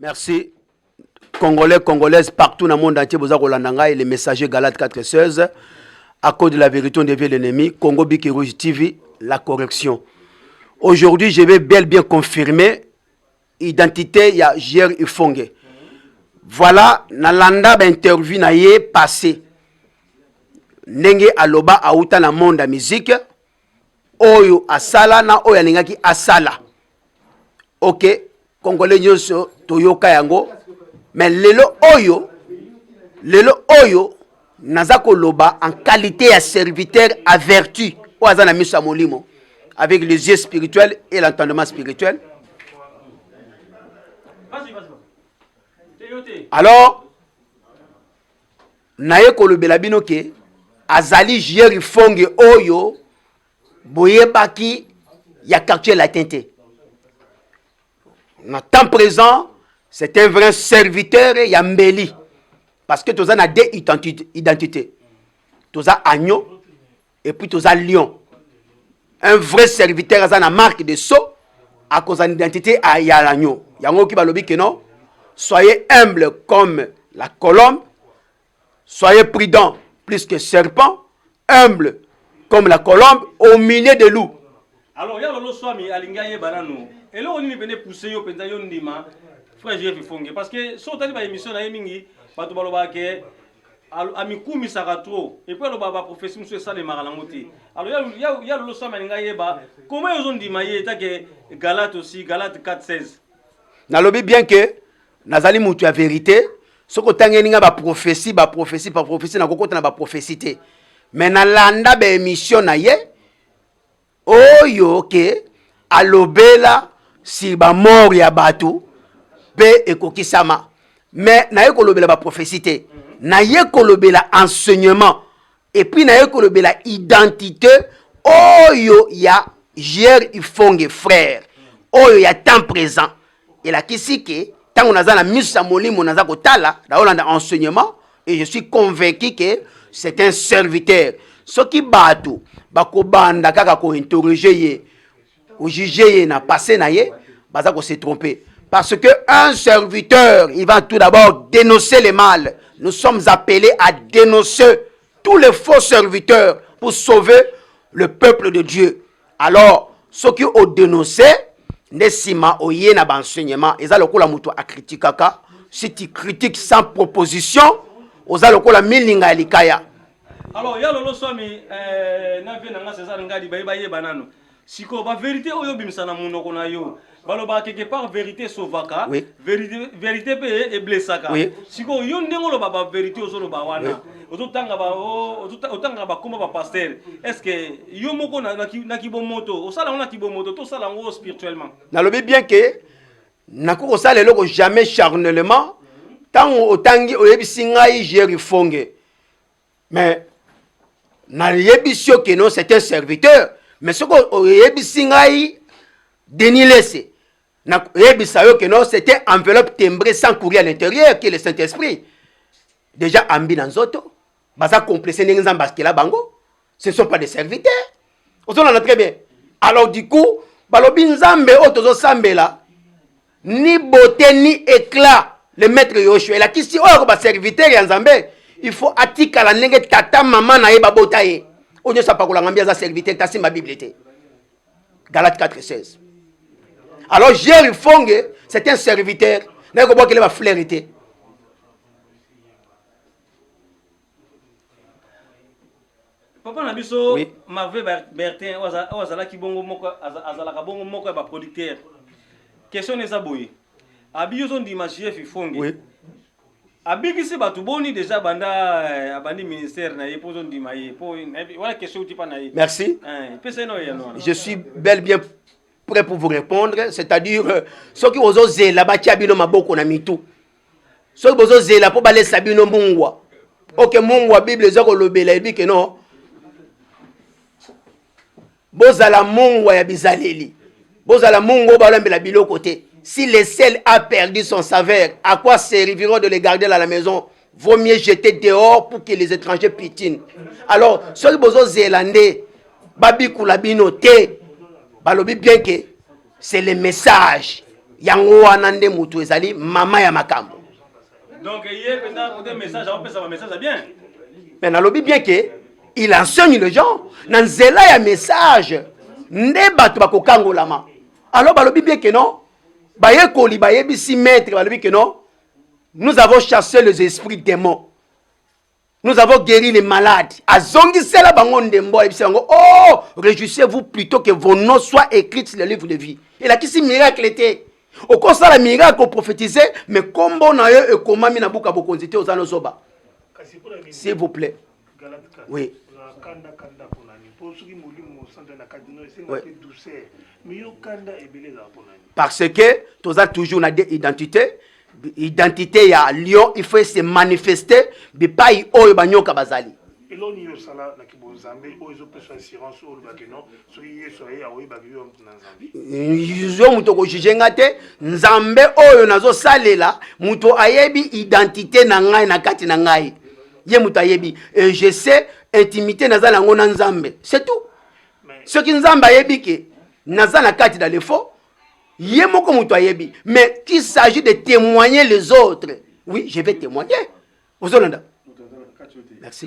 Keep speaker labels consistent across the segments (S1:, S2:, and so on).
S1: Merci. Congolais, Congolaises, partout dans le monde entier, vous avez les messagers Galates 4:16. À cause de la vérité, on devient l'ennemi. Congo Biki Rouge TV, la correction. Aujourd'hui, je vais bel bien confirmer l'identité de J.R. Ifongue. Voilà, Nalanda interview na ye passé. Nenge aloba auta na monde la musique. Oyo asala na oyo alingaki asala. Ok, Congolais nyoso toyoka yango. Mais lelo oyo nazako loba en qualité de serviteur averti. Oazana misa molimo avec les yeux spirituels et l'entendement spirituel. Alors, naye kolobela bino ke azali J.R. Ifongue oyo boyebaki ya quartier latin te. En temps présent, c'est un vrai serviteur Yambeli. Parce que tu as deux identités. Tu as agneau et puis tu as lion. Un vrai serviteur a une marque de sceau à cause de l'identité à l'agneau. Yango qui va le dire que non. Soyez humble comme la colombe. Soyez prudent plus que serpent. Humble comme la colombe au milieu de loups.
S2: Alors, il y a le swami alingaye banano. Et là, on y vient pousser yo penta yo ndima. Frère J.R. Ifongue parce que si on a une émission na yemingi, bato baloba ke amikumi saka trop et puis le baba prophétie monsieur ça les maralangote. Alors il y a le swami alingaye ba comment ils ont dit maye ta que Galate aussi Galate 4:16.
S1: Nalobi bien que nazali mutu ya vérité. Soko tangeninga ba prophétie na kokota na ba prophétie. Mais na landa ba émission na ye oyo ke alobela si ba mort ya batu pe ekokisama. Mais na ye kolobela ba prophétie. Na ye kolobela enseignement et puis na ye kolobela identité oyo ya J.R. Ifongue frère. Oyo ya temps présent. Et la kisike tango naza na misa molimo naza kotala da olanda enseignement et je suis convaincu que c'est un serviteur. Ce qui batu bakobanda kaka ko interroger ye ko juger ye na passé na ye baza ko se tromper parce que un serviteur il va tout d'abord dénoncer le mal. Nous sommes appelés à dénoncer tous les faux serviteurs pour sauver le peuple de Dieu. Alors ceux qui ont dénoncé Nesima oye na enseignement eza lokola muto a critikaka si tu critiques sans proposition oza lokola milinga likaya.
S2: Alors il y a le swami na vie na César ngadi baye banano siko ba vérité oyo bimsana munoko na yo baloba quelque part vérité sauvaka
S1: oui.
S2: vérité pe e blessaka
S1: oui.
S2: siko yo ndengo lo ba vérité ozolo ba wana otanga ba koma ba pasteur est-ce que yo moko na kibomoto osala na kibomoto to sala ngo spirituellement
S1: nalobi bien que nakoko sala loko jamais charnellement tant otangi oyebisi ngai J.R. Ifongue mais na yebisio que non c'est un serviteur mais ce que oyebisi ngai Denis Lesse na yebisa yo que non c'était enveloppe timbrée sans courrier à l'intérieur qui est le Saint-Esprit déjà ambi na nzoto baza complexé ndenge nzamba skela bango ce ne sont pas des serviteurs on a très bien alors du coup balobi nzambe otozo sambela ni beauté ni éclat le maître Yoshua la kisi oyo ba serviteur ya nzambe il faut atikala ndenge tata mama na ye babota ye onyo sapakola ngambia za serviteur ta simba bibliothèque Galates 4:16. Alors J.R. Ifongue c'est un serviteur na ko bokele ba flairité.
S2: Papa na biso
S1: oui.
S2: Marvé Bertin ozala ki bongo moko azala ka bongo moko ba producteur. Question neza boye. Abi yo zon di J.R. Ifongue.
S1: Oui.
S2: Abi ki batu boni déjà banda abandi ministère na ye po zon di maye po wala question ti pa na ye.
S1: Merci.
S2: Pesa no ya no.
S1: Je suis bel bien prêt pour vous répondre, c'est-à-dire ceux qui ont osé là-bas bino maboko na mitu. Ceux qui ont osé là pour baler sabino mungwa. OK mungwa Bible zako lobela ebi que non. Bozala mungwa ya bizaleli. Bozala mungwa balambela biloko te. Si le sel a perdu son saveur, à quoi serviront de les garder à la maison? Vaut mieux jeter dehors pour que les étrangers pitinent. Alors, ceux qui ont zélandais, babi kulabino te, balobi bien que c'est le message. yango wana nde mutu ezali mama ya makambo.
S2: Donc il y a un message, on peut savoir message bien.
S1: Mais nalobi bien que il enseigne les gens na nzela ya message nde bato bakokangolama. Alors balobi bien que non bayekoli bayebisi maître balobi que non nous avons chassé les esprits démons. Nous avons guéri les malades. Azongisela bango ndembo ebisi bango oh réjouissez-vous plutôt que vos noms soient écrits sur le livre de vie. Et là qui si miracle était au constat la miracle prophétisé mais kombo na yo ekomami na buka bokonzité ozana zoba. S'il vous plaît. Oui. Parce que tu as toujours une identité. Identité ya lion, il faut se manifester. Mais pas y oyo banyoka bazali. Yo muto ko jugenga te nzambe oyo nazo salela muto ayebi identité na ngai na kati na ngai. Ye muto ayebi et je sais intimité nazala ngona nzambe. C'est tout. Ce qui nzambe ayebi ke nazala kati dans le faux. Yé moko muto ayebi, mais qu'il s'agit de témoigner les autres. Oui, je vais témoigner. Vous avez merci.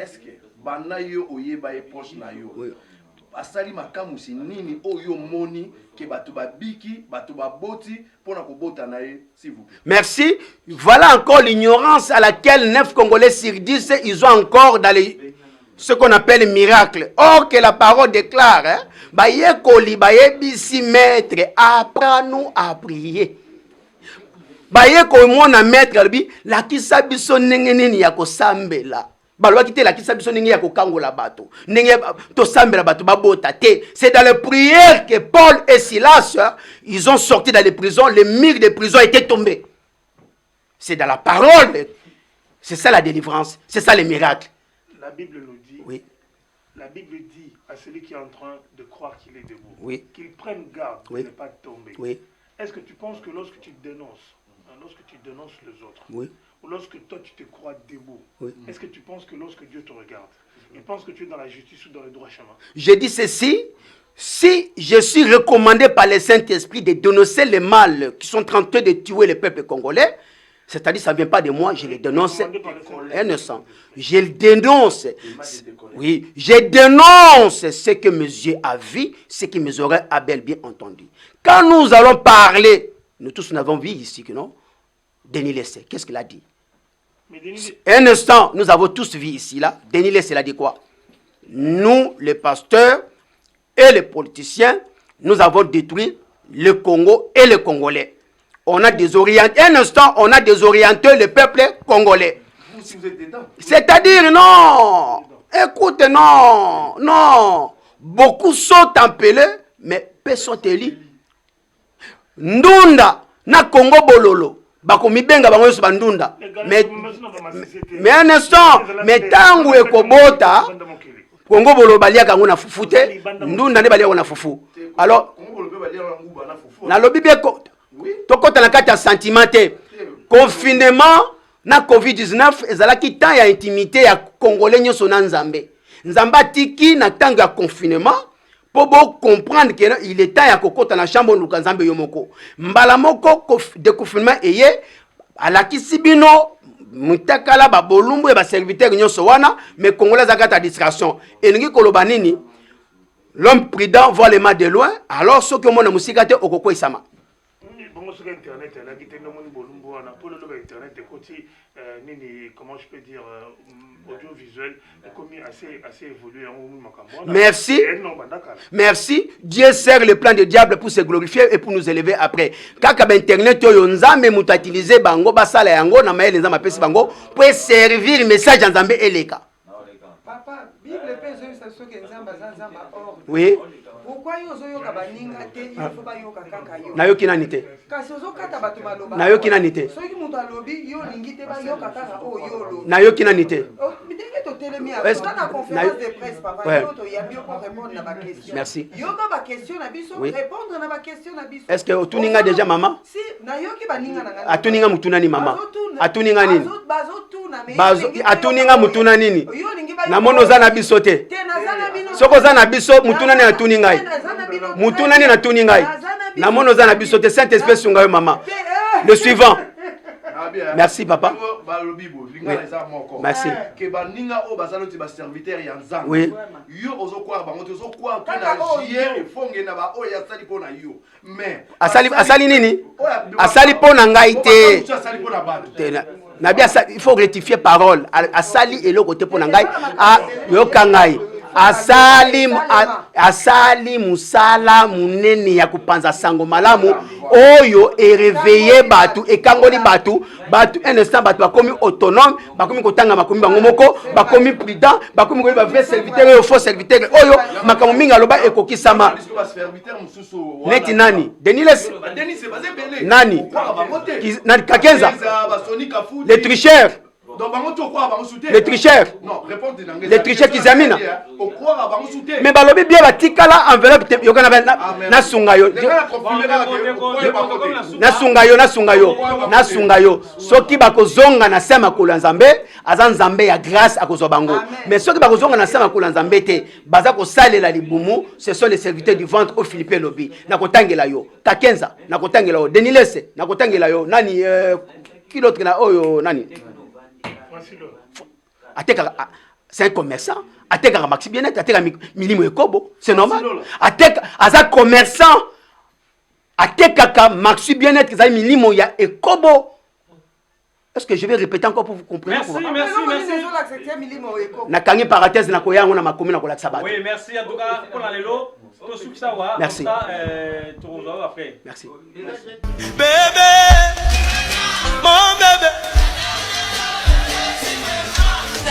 S3: Est-ce que banayo oyeba e poche na yo? Asali makamu si nini oyo moni ke batu babiki, batu baboti pona ko bota na ye s'il vous plaît.
S1: Merci. Voilà encore l'ignorance à laquelle 9 Congolais sur 10 ils ont encore dans les ce qu'on appelle miracle. Or que la parole déclare, hein, baye koli baye bisi maître, apprends-nous à prier. Baye ko mona maître albi la kisa biso ndenge nini ya ko sambela. Balwa kite la kisa biso ndenge ya ko kangola bato. Ndenge to sambela bato babota te. C'est dans les prières que Paul et Silas ils ont sorti dans les prisons, les murs des prisons étaient tombés. C'est dans la parole. C'est ça la délivrance, c'est ça le miracle.
S4: La Bible nous dit,
S1: oui.
S4: La Bible dit à celui qui est en train de croire qu'il est debout,
S1: oui.
S4: qu'il prenne garde de
S1: oui.
S4: ne pas tomber.
S1: Oui.
S4: Est-ce que tu penses que lorsque tu dénonces les autres,
S1: oui.
S4: ou lorsque toi tu te crois debout,
S1: oui.
S4: est-ce que tu penses que lorsque Dieu te regarde, il pense que tu es dans la justice ou dans le droit chemin?
S1: Je dis ceci, si je suis recommandé par le Saint-Esprit de dénoncer les mal qui sont en train de tuer le peuple congolais, c'est-à-dire ça ne vient pas de moi, je les dénonce. Un instant. Je le dénonce. Oui, je dénonce ce que mes yeux ont vu, ce que mes oreilles ont bien entendu. Quand nous allons parler, nous tous nous avons vu ici que non, Denis Lessé, qu'est-ce qu'il a dit? Un instant, nous avons tous vu ici là. Denis Lessé a dit quoi? Nous, les pasteurs et les politiciens, nous avons détruit le Congo et les Congolais. On a désorienté, un instant, on a désorienté le peuple congolais. C'est-à-dire, non, écoute, non, beaucoup sont appelés, mais peu sont élus. Ndunda, na Congo bololo, bako mibenga bango yosu bandunda. Mais un instant, mais tangu ekobota, Congo bololo balia kango na fufute, ndunda ne balia na fufu. Alors, na lobi bien tokota na kati ya sentiment te. Confinement na COVID-19 ezalaki temps ya intimité ya Congolais nyoso na Nzambe. Nzamba tiki na tango ya confinement pour comprendre que il est temps ya kokota na chambre luka Nzambe yomoko. Mbala moko de confinement eye alakisi bino mutakala ba bolumbu e ba serviteur nyoso wana mais Congolais zakata distraction. Elingi koloba nini? L'homme prudent voit les mal de loin alors ce que mona musika te okoko isama.
S4: Internet, comment je peux dire, audiovisuel, assez évolué.
S1: Merci. Merci. Dieu sert le plan de diable pour se glorifier et pour nous élever après. Kaka internet yo nzambe mututiliser bango basala yango na maele nzambe pesi bango pour servir message nzambe eleka.
S5: Papa, Bible pèse ce que nzamba or.
S1: Oui.
S5: Pourquoi yozoyoka baninga te il faut bayoka kaka yo?
S1: Nayoki nani te.
S5: Kasi ozokata bato maloba.
S1: Nayoki nani te.
S5: Soki mutu alobi yo lingi te bayoka kaka oyo lo.
S1: Nayoki nani te.
S5: Midenge to telemi a na conférence de presse papa yo to yabi pour répondre na ba question.
S1: Merci.
S5: Yoka ba question na biso répondre na ba question na biso.
S1: Est-ce que otuninga déjà maman?
S5: Si
S1: atuninga mutuna nini mama atuninga nini atuninga mutuna nini namono za na biso te soko za na biso mutuna nini atuninga mutuna nini atuninga namono za na biso te sainte espèce ngayo mama. Le suivant. Merci papa. Merci. Oui. Asali nini? Asali pona ngai te. Il faut rectifier parole. Asali et le côté pona ngai. Yoka ngai. Asali musala munene ya kupanza sango malamu oyo réveiller batu ekangoli batu un instant batu bakomi autonome bakomi kotanga makomi bango moko bakomi prudent bakomi ko ba vrai serviteur et faux serviteur oyo makambo minga loba ekokisama neti nani Denis nani Kakenza les tricheurs. Les tricheurs. Les tricheurs qui examinent. Mais balobi bien batikala enveloppe yokana na sungayo. Na sungayo. Soki bakozonga na sema kula nzambe, aza nzambe ya grâce akozwa bango. Mais soki bakozonga na sema kula nzambe te, baza ko salela libumu, ce sont les serviteurs du ventre au Philippe Lobi. Na kotangela yo. Kakenza, na kotangela yo. Denilese, na kotangela yo. Nani qui l'autre na oyo nani? C'est un commerçant. Ateka Maxi Bien-être, Ateka Milimo Ekobo, c'est normal. Ateka Aza commerçant. Ateka Maxi Bien-être, Aza Milimo ya Ekobo. Est-ce que je vais répéter encore pour vous comprendre?
S2: Merci.
S1: Na kangi parenthèse na koya ngona makomi na kola sabat.
S2: Oui, merci en tout cas pour la lelo. Merci.
S1: Merci.
S6: Bébé, mon bébé.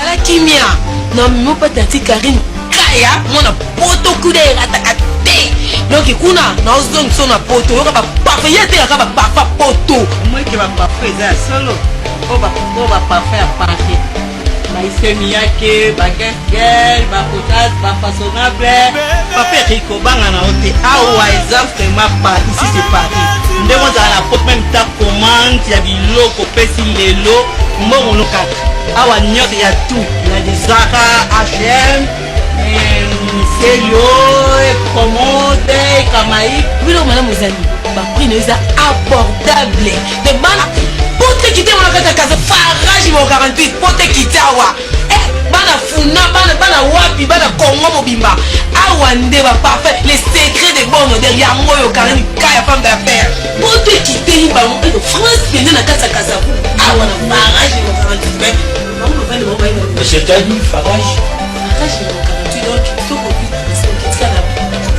S7: La kimia non mo patati Karine kaya mona poto kude atakate donc kuna na ozong sona poto yo ba parfait yete ya ba parfait poto
S8: moi qui va parfait ça solo on va parfait à parfait ba isemi yake ba gel ba potage ba façonnable parfait rico banga na hote awa exemple ma pas ici c'est Paris ndemo za la porte même ta commande ya biloko pesi lelo mbongo lokaka awa nyote ya tout la des Zara, H&M, Célio, Commode, Kamaï.
S7: Oui non madame Ozali, ba prix n'est abordable. De bana pour te quitter mon kata kaza farage mo 48 pour te quitter awa. Bana funa bana wapi bana Congo mobimba. Awa nde ba parfait les secrets des bons derrière moi yo Karine kaya femme d'affaires. Pour te quitter ba mo de France bien na kata kaza. Awa na farage mo 48.
S6: Monsieur Tani, Farage.
S7: Farage, il y a 48 ans, il faut qu'on puisse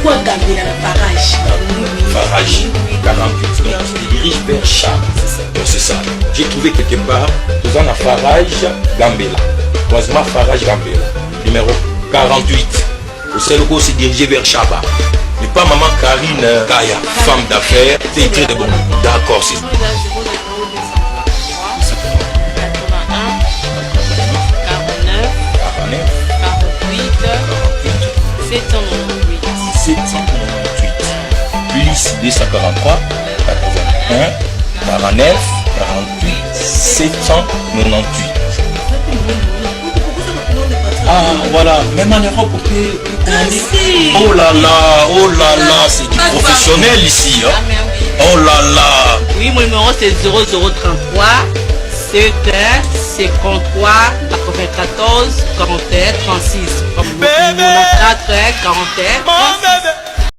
S7: quoi garder la Farage.
S6: Farage, 48 ans, je dirige vers Cham. C'est ça. J'ai trouvé quelque part, faisant la Farage Gambela. Croisement Farage Gambela. Numéro 48. Au Sénégal, c'est dirigé vers Chaba. Mais pas maman Karine Kaya, femme d'affaires. C'est écrit de bon. D'accord, c'est ça. 798 plus 243 81 49 48 798. Ah voilà, même en Europe on peut commander. Oh là là, c'est du professionnel ici hein? Oh là là.
S8: Oui, mon numéro c'est 0033 71 53 94 41 36. Comme 4 41 41.